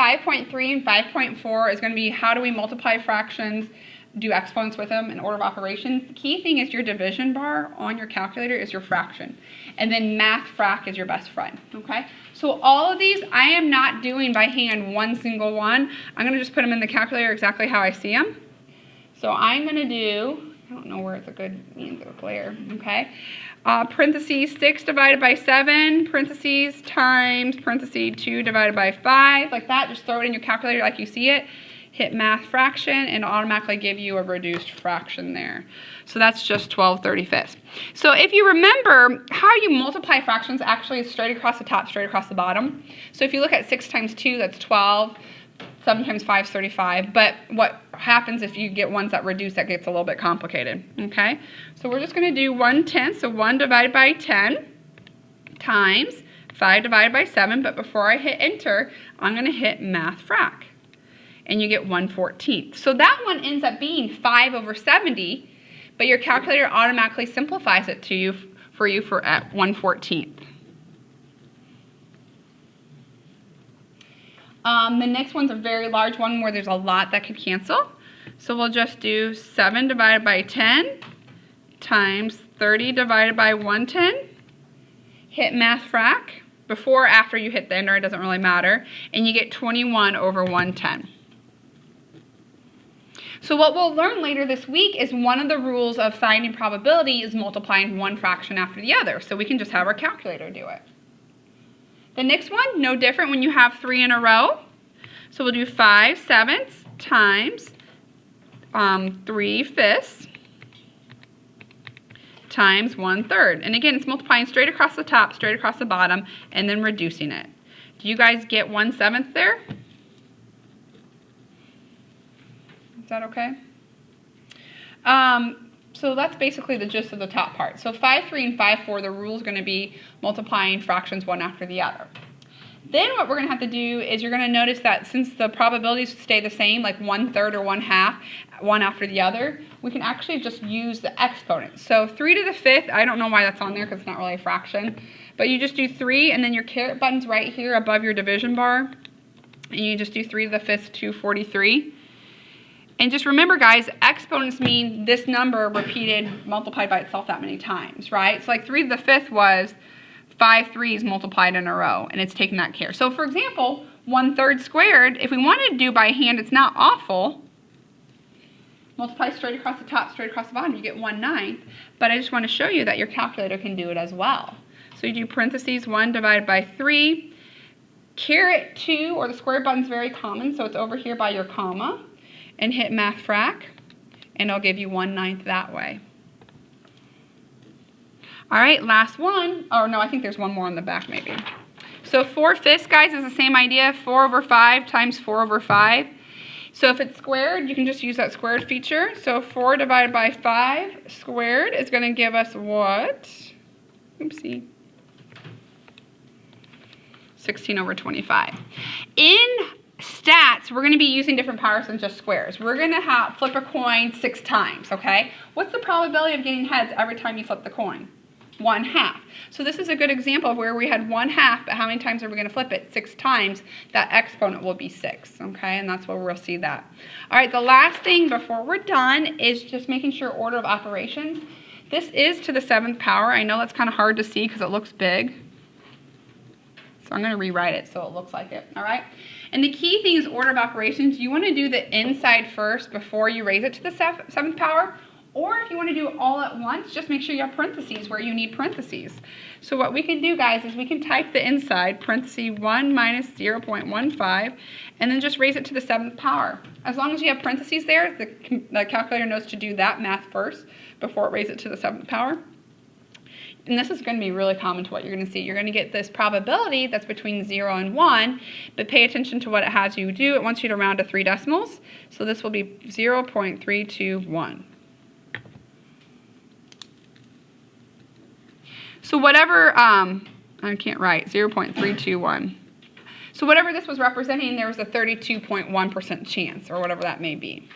5.3 and 5.4 is going to be how do we multiply fractions, do exponents with them in order of operations. The key thing is your division bar on your calculator is your fraction. And then math frac is your best friend, okay? So all of these I am not doing by hand one single one. I'm going to just put them in the calculator exactly how I see them. So I'm going to do, I don't know where it's a good means of glare, okay? Parentheses 6 divided by 7, parentheses times, parentheses 2 divided by 5, like that. Just throw it in your calculator like you see it. Hit math fraction and it'll automatically give you a reduced fraction there. So that's just 12/35. So if you remember, how you multiply fractions actually is straight across the top, straight across the bottom. So if you look at 6 times 2, that's 12. 7 times 5 is 35. But what happens if you get ones that reduce, that gets a little bit complicated. Okay? So we're just going to do 1/10, so 1 divided by 10 times 5 divided by 7. But before I hit enter, I'm going to hit math frac. And you get 1/14. So that one ends up being 5/70, but your calculator automatically simplifies it to you for at 1/14. The next one's a very large one where there's a lot that could cancel. So we'll just do 7 divided by 10 times 30 divided by 110. Hit math frac. Before or after you hit the enter, it doesn't really matter. And you get 21/110. So what we'll learn later this week is one of the rules of finding probability is multiplying one fraction after the other. So we can just have our calculator do it. The next one, no different when you have 3 in a row. So we'll do 5/7 times 3/5 times 1/3. And again, it's multiplying straight across the top, straight across the bottom, and then reducing it. Do you guys get 1/7 there? Is that okay? So that's basically the gist of the top part. So 5/3 and 5/4, the rule is going to be multiplying fractions one after the other. Then what we're going to have to do is you're going to notice that since the probabilities stay the same, like 1/3 or 1/2, one after the other, we can actually just use the exponents. So 3 to the 5th, I don't know why that's on there because it's not really a fraction, but you just do 3 and then your caret button's right here above your division bar, and you just do 3 to the 5th, 243. And just remember, guys, exponents mean this number repeated, multiplied by itself that many times, right? So like 3 to the 5th was 5 3s multiplied in a row, and it's taking that care. So for example, 1/3 squared, if we wanted to do by hand, it's not awful. Multiply straight across the top, straight across the bottom, you get 1/9. But I just want to show you that your calculator can do it as well. So you do parentheses 1 divided by 3. Caret 2, or the square button's very common, so it's over here by your comma. And hit math frac, and it'll give you 1/9 that way. All right, last one. Oh, no, I think there's one more on the back maybe. So 4/5, guys, is the same idea. 4/5 times 4/5. So if it's squared, you can just use that squared feature. So 4 divided by 5 squared is going to give us what? Oopsie. 16/25. In stats, we're going to be using different powers than just squares. We're going to flip a coin 6 times, okay? What's the probability of getting heads every time you flip the coin? 1/2. So this is a good example of where we had 1/2, but how many times are we going to flip it? 6 times. That exponent will be 6, okay? And that's where we'll see that. All right, the last thing before we're done is just making sure order of operations. This is to the 7th power. I know that's kind of hard to see because it looks big. So I'm going to rewrite it so it looks like it, all right? And the key thing is order of operations. You want to do the inside first before you raise it to the 7th power. Or if you want to do it all at once, just make sure you have parentheses where you need parentheses. So what we can do, guys, is we can type the inside, parentheses 1 minus 0.15, and then just raise it to the 7th power. As long as you have parentheses there, the calculator knows to do that math first before it raises it to the 7th power. And this is going to be really common to what you're going to see. You're going to get this probability that's between 0 and 1, but pay attention to what it has you do. It wants you to round to 3 decimals. So this will be 0.321. So whatever, I can't write, 0.321. So whatever this was representing, there was a 32.1% chance, or whatever that may be.